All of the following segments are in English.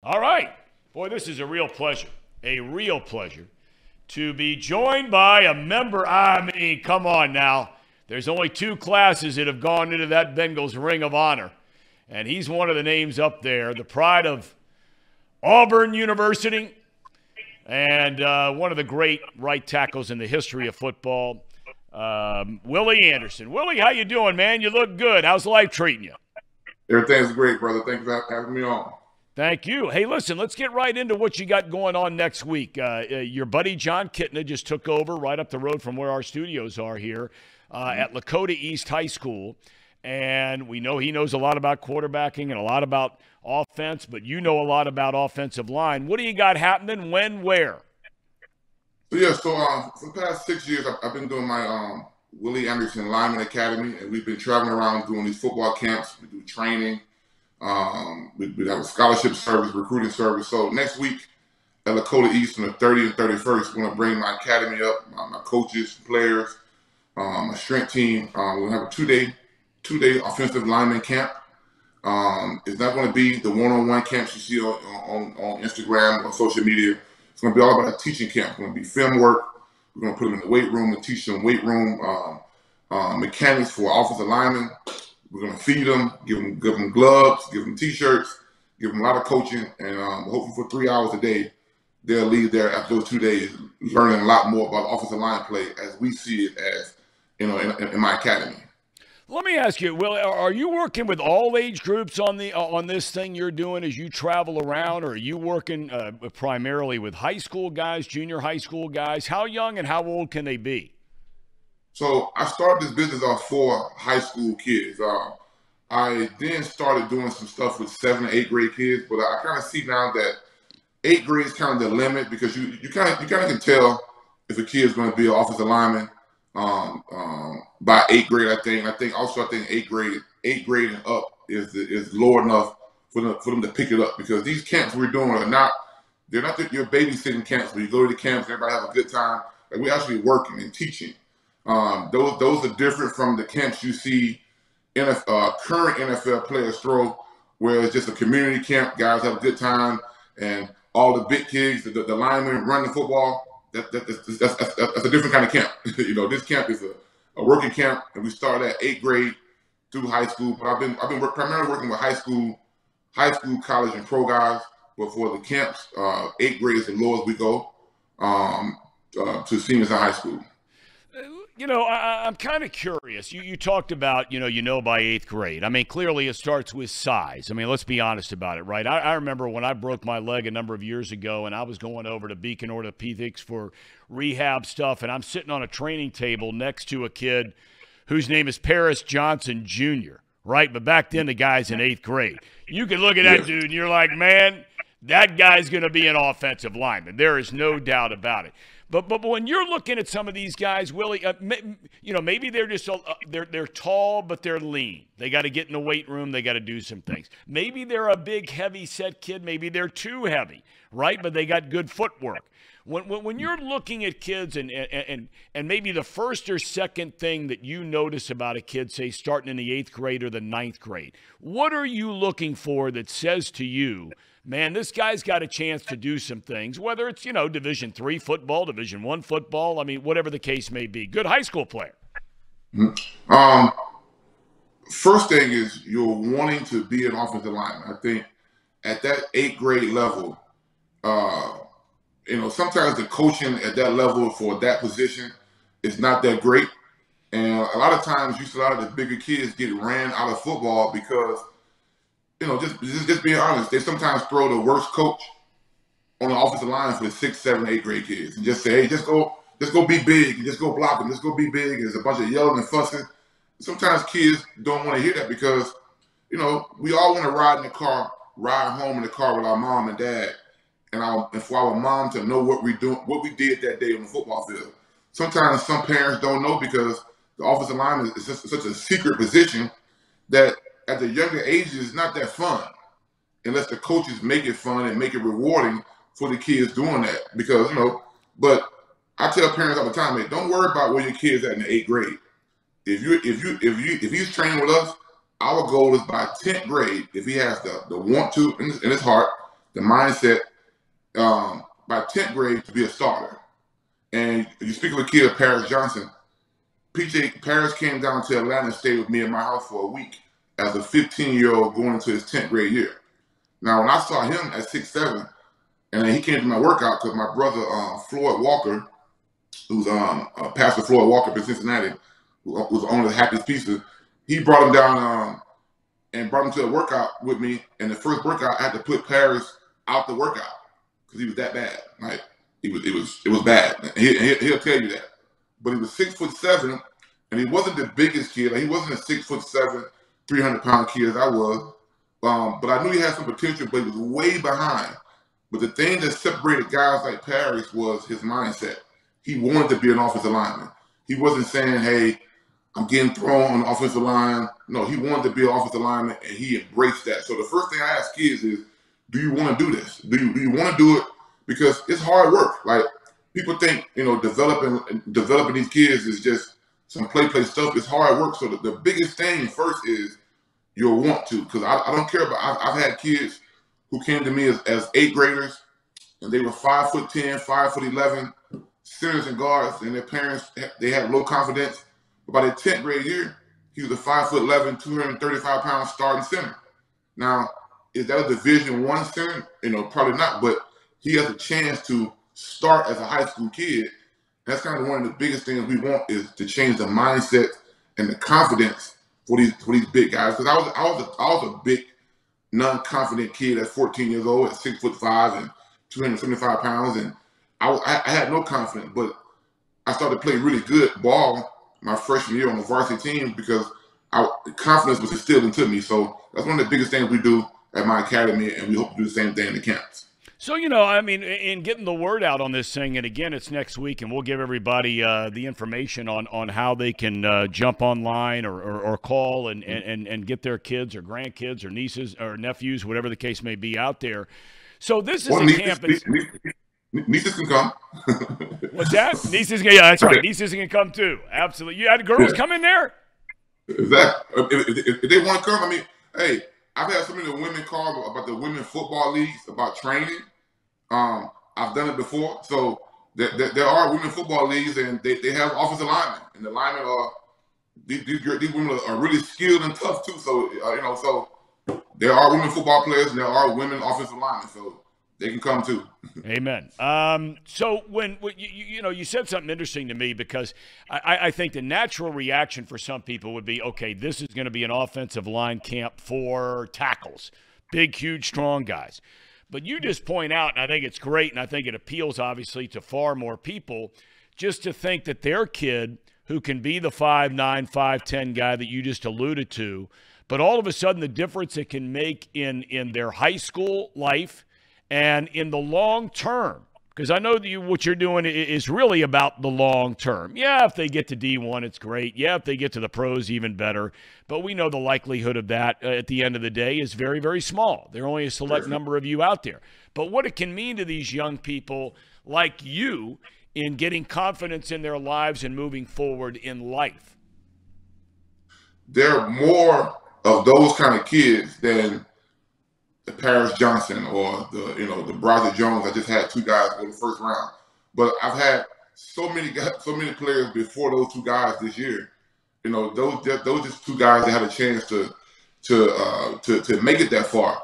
All right. Boy, this is a real pleasure to be joined by a member. I mean, come on now. There's only two classes that have gone into that Bengals Ring of Honor, and he's one of the names up there, the pride of Auburn University, and one of the great right tackles in the history of football, Willie Anderson. Willie, how you doing, man? You look good. How's life treating you? Everything's great, brother. Thank you for having me on. Thank you. Hey, listen, let's get right into what you got going on next week. Your buddy John Kitna just took over right up the road from where our studios are here at Lakota East High School. And we know he knows a lot about quarterbacking and a lot about offense, but you know a lot about offensive line. What do you got happening, when, where? For the past 6 years, I've been doing my Willie Anderson Lineman Academy, and we've been traveling around doing these football camps. We do training. We have a scholarship service, recruiting service. So next week at Lakota East on the 30th and 31st, we're going to bring my academy up, my coaches, players, my strength team. We'll have a two-day offensive lineman camp. It's not going to be the one-on-one camps you see on Instagram or social media. It's going to be all about a teaching camp. It's going to be film work. We're going to put them in the weight room and teach them weight room mechanics for offensive linemen. We're going to feed them, give them gloves, give them T-shirts, give them a lot of coaching, and hopefully for 3 hours a day, they'll leave there after those 2 days learning a lot more about offensive line play as we see it as, in my academy. Let me ask you, Will, are you working with all age groups on this thing you're doing as you travel around, or are you working primarily with high school guys, junior high school guys? How young and how old can they be? So I started this business off for high school kids. I then started doing some stuff with 7th and 8th grade kids, but I kind of see now that 8th grade is kind of the limit because you kind of can tell if a kid is going to be an offensive lineman by 8th grade. I think 8th grade and up is low enough for them to pick it up, because these camps we're doing they're not your babysitting camps where you go to the camps and everybody have a good time. Like, we're actually working and teaching. Those are different from the camps you see current NFL players throw, where it's just a community camp. Guys have a good time, and all the big kids, the linemen run the football. That's a different kind of camp. This camp is a working camp, and we start at 8th grade through high school. But I've been primarily working with high school, college, and pro guys. But for the camps, 8th grade is the lowest we go to seniors in high school. I'm kind of curious. You talked about, by 8th grade. I mean, clearly it starts with size. I mean, let's be honest about it, right? I remember when I broke my leg a number of years ago, and I was going over to Beacon Orthopedics for rehab stuff, and I'm sitting on a training table next to a kid whose name is Paris Johnson Jr., right? But back then the guy's in 8th grade. You can look at that dude, and you're like, man, that guy's going to be an offensive lineman. There is no doubt about it. But when you're looking at some of these guys, Willie, maybe they're just they're tall, but they're lean. They got to get in the weight room. They got to do some things. Maybe they're a big, heavy-set kid. Maybe they're too heavy, right? But they got good footwork. When you're looking at kids and maybe the first or second thing that you notice about a kid, say starting in the 8th grade or the 9th grade, what are you looking for that says to you, man, this guy's got a chance to do some things, whether it's, Division III football, Division I football, I mean, whatever the case may be. Good high school player. First thing is you're wanting to be an offensive lineman. I think at that 8th grade level, sometimes the coaching at that level for that position is not that great. And a lot of times you see a lot of the bigger kids get ran out of football because just being honest, they sometimes throw the worst coach on the offensive line for the 6th, 7th, 8th grade kids and just say, hey, just go be big and just go block them, just go be big. And there's a bunch of yelling and fussing. Sometimes kids don't want to hear that because, we all want to ride home in the car with our mom and dad, and for our mom to know what we did that day on the football field. Sometimes some parents don't know because the offensive line is just such a secret position that at the younger ages, it's not that fun unless the coaches make it fun and make it rewarding for the kids doing that. Because, but I tell parents all the time, man, don't worry about where your kid's at in the 8th grade. If he's training with us, our goal is by 10th grade, if he has the want to in his heart the mindset by 10th grade to be a starter. And you speak of a kid, Paris Johnson. PJ Paris came down to Atlanta and stayed with me in my house for a week as a 15-year-old going into his 10th grade year. Now, when I saw him at 6'7", and then he came to my workout because my brother Floyd Walker, who's Pastor Floyd Walker in Cincinnati, who was owner of the Happiest Pizza, he brought him down and brought him to a workout with me. And the first workout, I had to put Paris out the workout because he was that bad. Like it was bad. And he'll tell you that. But he was 6'7", and he wasn't the biggest kid. Like, he wasn't a 6'7", 300-pound kid as I was. But I knew he had some potential, but he was way behind. But the thing that separated guys like Paris was his mindset. He wanted to be an offensive lineman. He wasn't saying, hey, I'm getting thrown on the offensive line. No, he wanted to be an offensive lineman, and he embraced that. So the first thing I ask kids is, do you want to do this? Do you want to do it? Because it's hard work. Like, people think, developing these kids is just some play stuff. It's hard work. So the biggest thing first is you'll want to. Because I don't care about, I've had kids who came to me as 8th graders, and they were 5'10", 5'11", centers and guards, and their parents, they had low confidence. But by their 10th grade year, he was a 5'11", 235-pound starting center. Now, is that a Division I center? Probably not, but he has a chance to start as a high school kid. That's kind of one of the biggest things we want, is to change the mindset and the confidence for these big guys. Because I was a big, non-confident kid at 14 years old, at 6'5" and 275 pounds, and I had no confidence. But I started to play really good ball my freshman year on the varsity team because confidence was instilled into me. So that's one of the biggest things we do at my academy, and we hope to do the same thing in the camps. So, in getting the word out on this thing, and again, it's next week, and we'll give everybody the information on how they can jump online or call and get their kids or grandkids or nieces or nephews, whatever the case may be, out there. So this is a camp. Nieces can come. What's that? Nieces can, yeah, that's right. Nieces can come too. Absolutely. You had girls come in there? Exactly. If they want to come, hey, I've had some of the women call about the women football leagues, about training. I've done it before. So there are women football leagues, and they have offensive linemen. And the linemen are, these women are really skilled and tough too. So, so there are women football players, and there are women offensive linemen. So they can come too. Amen. So when you said something interesting to me, because I think the natural reaction for some people would be, okay, this is going to be an offensive line camp for tackles, big, huge, strong guys. But you just point out, and I think it's great, and I think it appeals, obviously, to far more people, just to think that their kid, who can be the 5'9", 5'10" guy that you just alluded to, but all of a sudden the difference it can make in their high school life and in the long term, because I know that what you're doing is really about the long term. Yeah, if they get to D1, it's great. Yeah, if they get to the pros, even better. But we know the likelihood of that at the end of the day is very, very small. There are only a select number of you out there. But what it can mean to these young people like you in getting confidence in their lives and moving forward in life. There are more of those kind of kids than the Paris Johnson or the Bronson Jones. I just had 2 guys go the first round, but I've had so many players before those 2 guys this year. Those just 2 guys that had a chance to make it that far.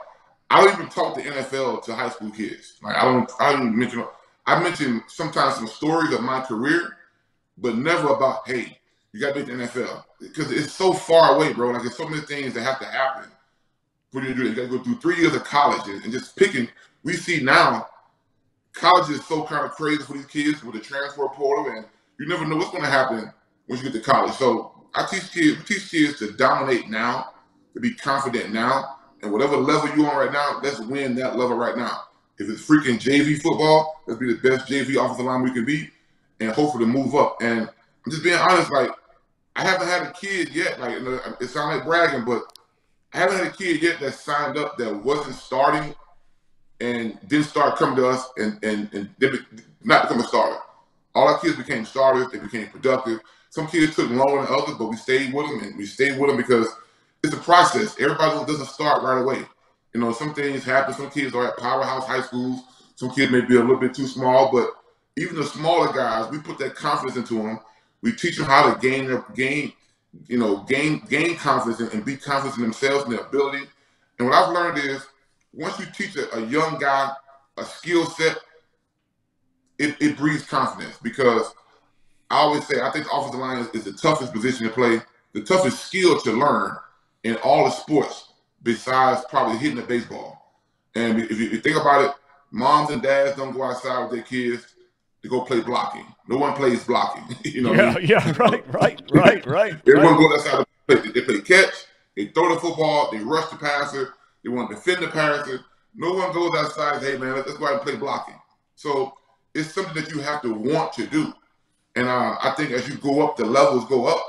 I don't even talk to NFL to high school kids. Like I don't mention. I mention sometimes some stories of my career, but never about, hey, you got to be at the NFL, because it's so far away, bro. Like there's so many things that have to happen. What do? You got to go through 3 years of college and just picking. We see now, college is so kind of crazy for these kids with the transfer portal, and you never know what's going to happen once you get to college. So I teach kids to dominate now, to be confident now, and whatever level you're on right now, let's win that level right now. If it's freaking JV football, let's be the best JV offensive line we can be, and hopefully move up. And I'm just being honest, like I haven't had a kid yet. Like it sounds like bragging, but I haven't had a kid yet that signed up that wasn't starting and didn't start coming to us and did not become a starter. All our kids became starters. They became productive. Some kids took longer than others, but we stayed with them, and we stayed with them because it's a process. Everybody doesn't start right away. You know, some things happen. Some kids are at powerhouse high schools. Some kids may be a little bit too small, but even the smaller guys, we put that confidence into them. We teach them how to gain confidence and be confident in themselves and their ability. And what I've learned is once you teach a young guy a skill set, it breeds confidence, because I always say I think the offensive line is the toughest position to play, the toughest skill to learn in all the sports besides probably hitting a baseball. And if you think about it, moms and dads don't go outside with their kids to go play blocking. No one plays blocking. You know what I mean? Yeah, right. Everyone goes outside to play. They play catch, they throw the football, they rush the passer, they want to defend the passer. No one goes outside and says, hey, man, let's go out and play blocking. So it's something that you have to want to do. And I think as you go up, the levels go up,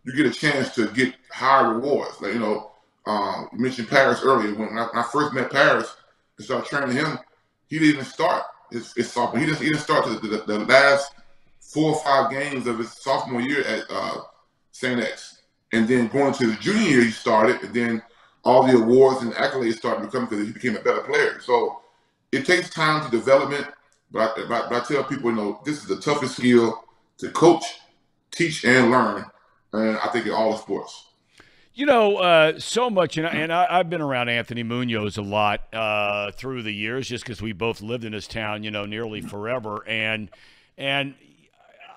you get a chance to get higher rewards. Like, you mentioned Paris earlier. When I first met Paris and started training him, he didn't even start his sophomore. He didn't start the last 4 or 5 games of his sophomore year at St. X. And then going to the junior year, he started, and then all the awards and accolades started to come because he became a better player. So it takes time to development, but I tell people, this is the toughest skill to coach, teach, and learn, and I think in all the sports. So much, and I've been around Anthony Munoz a lot through the years, just because we both lived in this town, nearly forever. And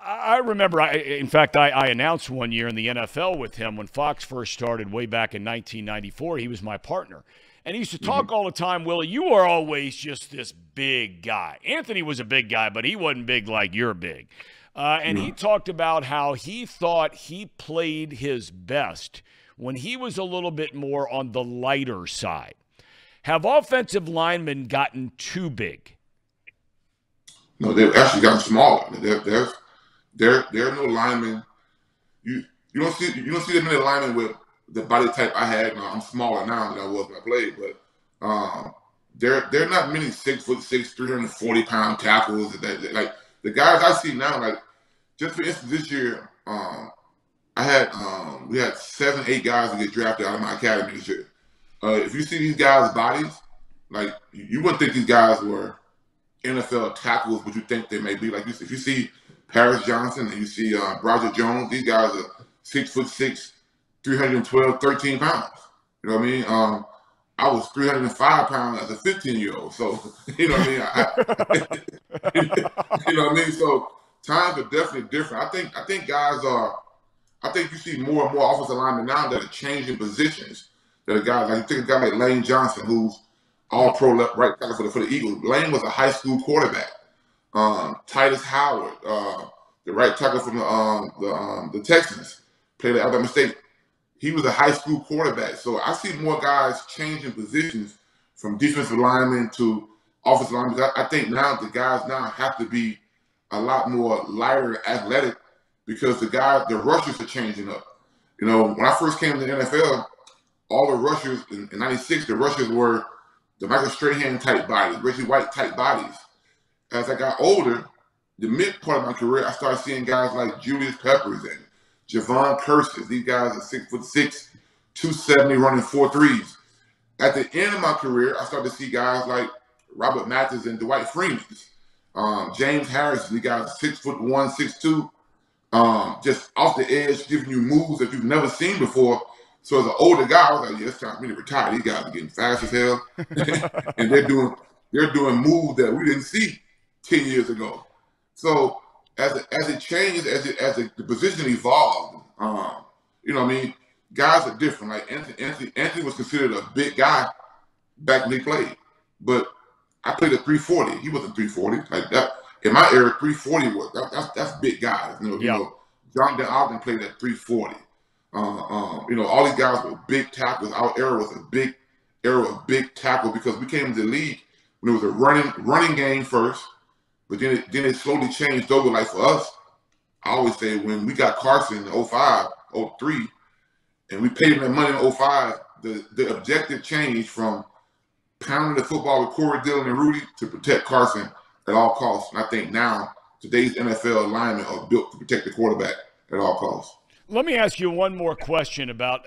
I remember, in fact, I announced one year in the NFL with him when Fox first started way back in 1994. He was my partner. And he used to talk all the time, Willie, you are always just this big guy. Anthony was a big guy, but he wasn't big like you're big. And he talked about how he thought he played his best when he was a little bit more on the lighter side. Have offensive linemen gotten too big? No, they've actually gotten smaller. There are no linemen. You don't see that many linemen with the body type I had. Now, I'm smaller now than I was when I played, but there are not many 6'6", 340-pound tackles. Like the guys I see now, like just for instance, this year, we had 7, 8 guys that get drafted out of my academy this year. If you see these guys' bodies, like you wouldn't think these guys were NFL tackles, but you think they may be. Like if you see Paris Johnson and you see Roger Jones, these guys are 6'6", 312, 13 pounds. You know what I mean? I was 305 pounds as a 15-year-old. So, you know what I mean? You know what I mean? So times are definitely different. I think guys are. I think you see more and more offensive linemen now that are changing positions. That are guys like, you take a guy like Lane Johnson, who's all-pro left right tackle for the Eagles. Lane was a high school quarterback. Titus Howard, the right tackle from the Texans, played at Alabama State. He was a high school quarterback. So I see more guys changing positions from defensive linemen to offensive linemen. I think now the guys now have to be a lot more lighter, athletic, because the rushers are changing up. When I first came to the NFL, all the rushers in '96, the rushers were the Michael Strahan type bodies, Reggie White type bodies. As I got older, the mid part of my career, I started seeing guys like Julius Peppers and Javon Curses. These guys are 6'6", 270, running 4.3s. At the end of my career, I started to see guys like Robert Mathis and Dwight Freeman. James Harris, these guys are 6'1", 6'2", just off the edge, giving you moves that you've never seen before. So as an older guy, I was like, yeah, it's time for me to retire. These guys are getting fast as hell. And they're doing moves that we didn't see 10 years ago. So as it changed, as the position evolved, you know what I mean? Guys are different. Like Anthony was considered a big guy back when he played. But I played at 340. He wasn't 340. Like that. In my era, 340 was that's big guys. You know, John Ogden played at 340. All these guys were big tackles. Our era was a big era of big tackle because we came into the league when it was a running game first, but then it slowly changed over. Like for us, I always say when we got Carson in 05, 03, and we paid him that money in 05, the objective changed from pounding the football with Corey Dillon and Rudy to protect Carson at all costs. And I think now today's NFL linemen are built to protect the quarterback at all costs. Let me ask you one more question about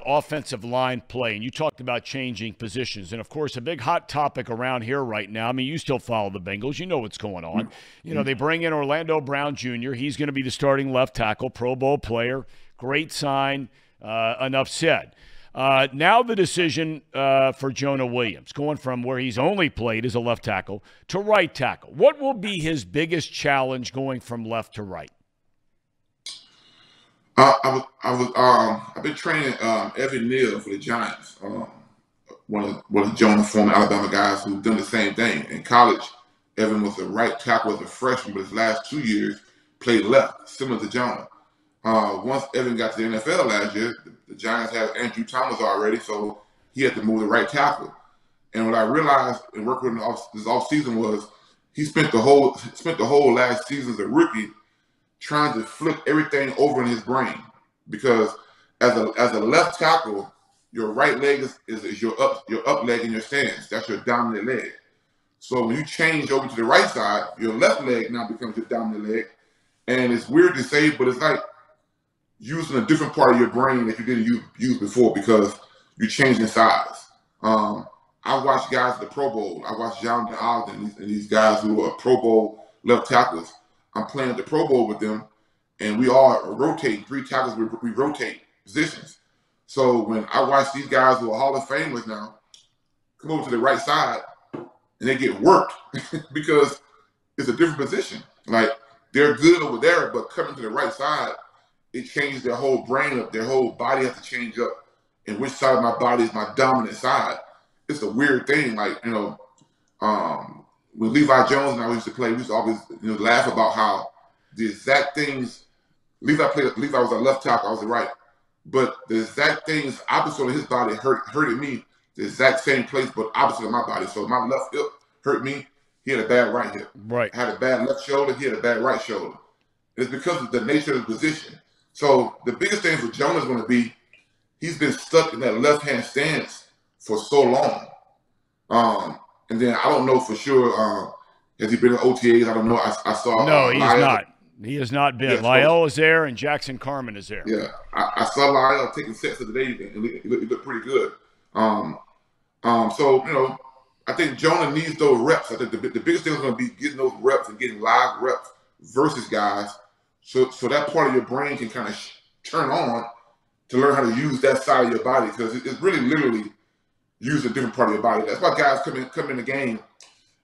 offensive line play. And you talked about changing positions. And, of course, a big hot topic around here right now. I mean, you still follow the Bengals. You know what's going on. You know, they bring in Orlando Brown Jr. He's going to be the starting left tackle, Pro Bowl player. Great sign. Enough said. Now the decision for Jonah Williams, going from where he's only played as a left tackle to right tackle. What will be his biggest challenge going from left to right? I've been training Evan Neal for the Giants. One of Jonah former Alabama guys who've done the same thing. In college, Evan was a right tackle as a freshman, but his last 2 years played left, similar to Jonah. Once Evan got to the NFL last year, the Giants had Andrew Thomas already, so he had to move to right tackle. And what I realized in working with him this offseason was he spent the whole last season as a rookie trying to flip everything over in his brain, because as a left tackle, your right leg is your up leg in your stance. That's your dominant leg. So when you change over to the right side, your left leg now becomes your dominant leg. And it's weird to say, but it's like using a different part of your brain that you didn't use before because you're changing size. I watched guys at the Pro Bowl. I watched Jonathan Ogden and these guys who are Pro Bowl left tackles. I'm playing at the Pro Bowl with them, and we all rotate. 3 tackles, we rotate positions. So when I watch these guys who are Hall of Famers now come over to the right side, and they get worked because it's a different position. Like, they're good over there, but coming to the right side, it changes their whole brain up. Their whole body has to change up. And which side of my body is my dominant side? It's a weird thing. Like, you know, when Levi Jones and I used to play, we used to always, you know, laugh about how the exact things Levi was a left tackle, I was the right. But the exact things opposite of his body hurted me the exact same place, but opposite of my body. So my left hip hurt me. He had a bad right hip. Right. I had a bad left shoulder. He had a bad right shoulder. It's because of the nature of the position. So the biggest thing for Jonah is going to be he's been stuck in that left-hand stance for so long. And then I don't know for sure, has he been in OTAs? I don't know. I saw. No, he's not. He has not been. Yeah, Lyle is there, and Jackson Carman is there. Yeah, I saw Lyle taking sets of the day, and he looked pretty good. So, you know, I think Jonah needs those reps. I think the biggest thing is going to be getting those reps and getting live reps versus guys, so that part of your brain can kind of turn on to learn how to use that side of your body, because it's really literally using a different part of your body. That's why guys come in the game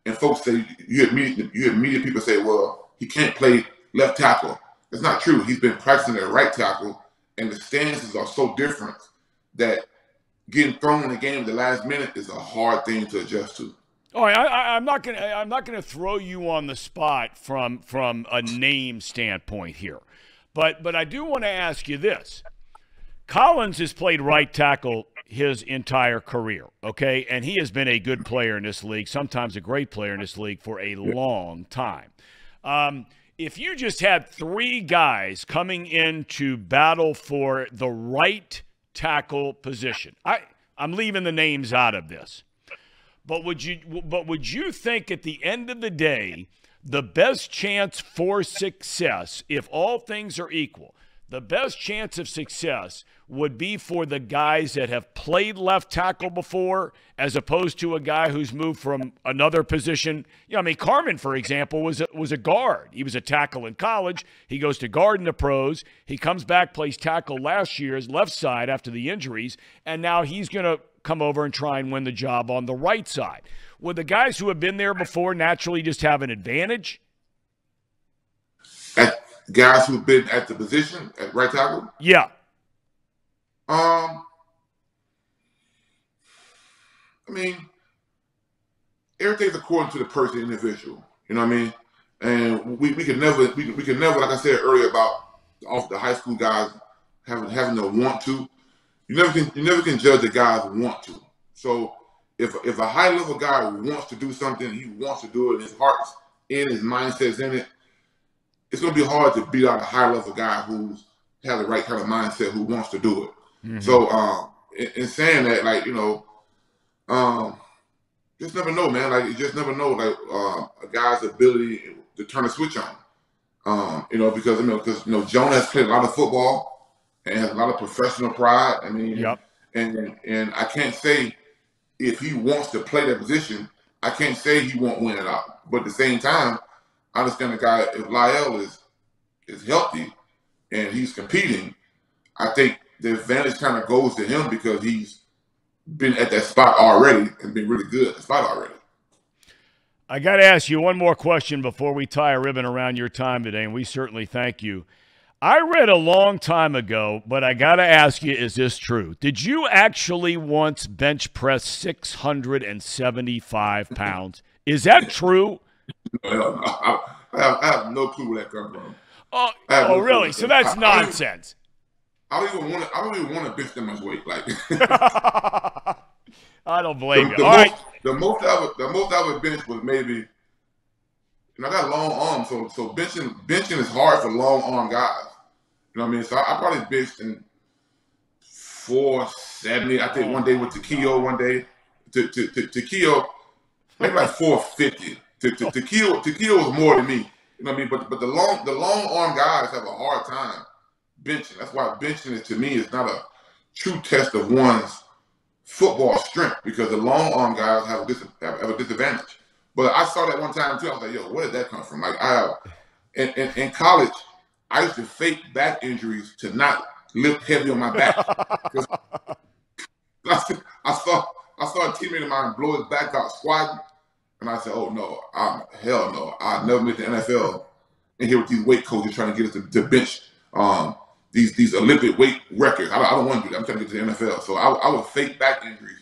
and folks say, you have media people say, well, he can't play left tackle. That's not true. He's been practicing at right tackle, and the stances are so different that getting thrown in the game at the last minute is a hard thing to adjust to. All right, I'm not gonna throw you on the spot from a name standpoint here, but I do want to ask you this. Collins has played right tackle his entire career, okay? And he has been a good player in this league, sometimes a great player in this league for a long time. If you just had 3 guys coming in to battle for the right tackle position, I'm leaving the names out of this, but would you think at the end of the day, the best chance for success, if all things are equal, the best chance of success would be for the guys that have played left tackle before, as opposed to a guy who's moved from another position? You know, I mean, Carman, for example, was a guard. He was a tackle in college. He goes to guard in the pros. He comes back, plays tackle last year, his left side after the injuries, and now he's going to come over and try and win the job on the right side. Would the guys who have been there before naturally just have an advantage? Guys who've been at the position at right tackle? Yeah. I mean, everything's according to the person, individual. You know what I mean? And we can never, like I said earlier about the high school guys having to want to. You never can judge a guy's want to. So if a high level guy wants to do something, he wants to do it, and his heart's in, his mindset's in it, it's going to be hard to beat out a high-level guy who has the right kind of mindset, who wants to do it. Mm-hmm. So, in saying that, like, you know, just never know, man. Like, you just never know, like, a guy's ability to turn a switch on. Because Jonah has played a lot of football and has a lot of professional pride. I mean, Yep. and I can't say if he wants to play that position, I can't say he won't win it out. But at the same time, I understand the guy, if Lyle is healthy and he's competing, I think the advantage kind of goes to him because he's been at that spot already and been really good at the spot already. I got to ask you one more question before we tie a ribbon around your time today, and we certainly thank you. I read a long time ago, but I got to ask you, is this true? Did you actually once bench press 675 pounds? Is that true? No, I have no clue where that comes from. Oh, really? So that's nonsense. I don't even want to bench that much weight. Like I don't blame you. The most I ever benched was maybe. I got long arms, so benching is hard for long arm guys. You know what I mean? So I probably benched in 470. I think one day with Tequio, one day to Tequio, maybe like 450. Tequio was more than me. You know what I mean? But the long arm guys have a hard time benching. That's why benching to me is not a true test of one's football strength, because the long arm guys have a disadvantage. But I saw that one time too. I was like, yo, where did that come from? Like in college, I used to fake back injuries to not lift heavy on my back. I saw a teammate of mine blow his back out squatting, and I said, oh no, hell no. I'll never make the NFL and here with these weight coaches trying to get us to bench these Olympic weight records. I don't want to do that. I'm trying to get to the NFL. So I would fake back injuries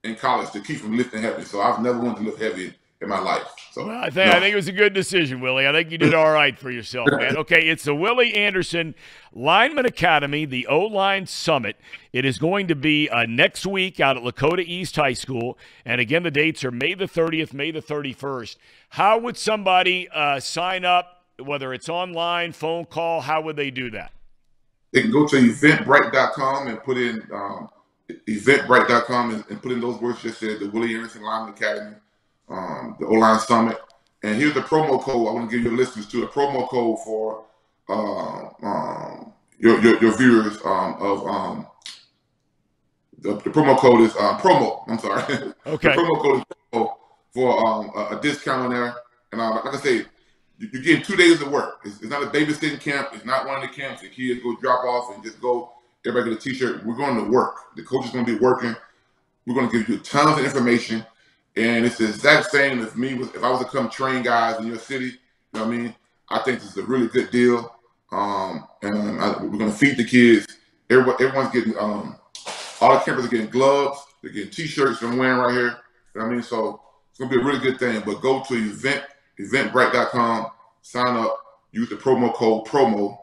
in college to keep from lifting heavy. So I've never wanted to lift heavy in my life. So well, I think it was a good decision, Willie. I think you did all right for yourself, man. Okay, it's the Willie Anderson Lineman Academy, the O-Line Summit. It is going to be next week out at Lakota East High School. And again, the dates are May the 30th, May the 31st. How would somebody sign up, whether it's online, phone call? How would they do that? They can go to eventbrite.com and put in eventbrite.com and put in those words just said, the Willie Anderson Lineman Academy. The O-Line Summit. And here's the promo code I want to give your listeners to. A promo code for your viewers the promo code is promo. I'm sorry. Okay. The promo code is promo for a discount on there. And like I say, you're getting 2 days of work. It's not a babysitting camp. It's not one of the camps the kids go drop off and just go, everybody get a t-shirt. We're going to work. The coach is going to be working. We're going to give you tons of information. And it's the exact same as me. If I was to come train guys in your city, you know what I mean? I think this is a really good deal. And we're going to feed the kids. Everyone's getting, all the campers are getting gloves. They're getting t-shirts I'm wearing right here. You know what I mean? So it's going to be a really good thing. But go to eventbrite.com, sign up, use the promo code PROMO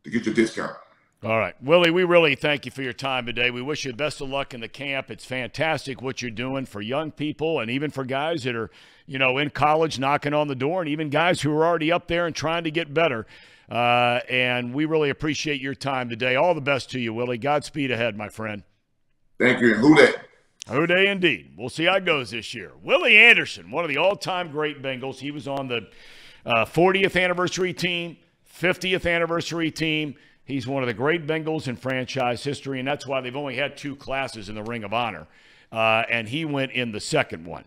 to get your discount. All right. Willie, we really thank you for your time today. We wish you the best of luck in the camp. It's fantastic what you're doing for young people and even for guys that are, in college knocking on the door, and even guys who are already up there and trying to get better. And we really appreciate your time today. All the best to you, Willie. Godspeed ahead, my friend. Thank you. And who dat? Who day indeed. We'll see how it goes this year. Willie Anderson, one of the all-time great Bengals. He was on the 40th anniversary team, 50th anniversary team. He's one of the great Bengals in franchise history, and that's why they've only had 2 classes in the Ring of Honor. And he went in the second one.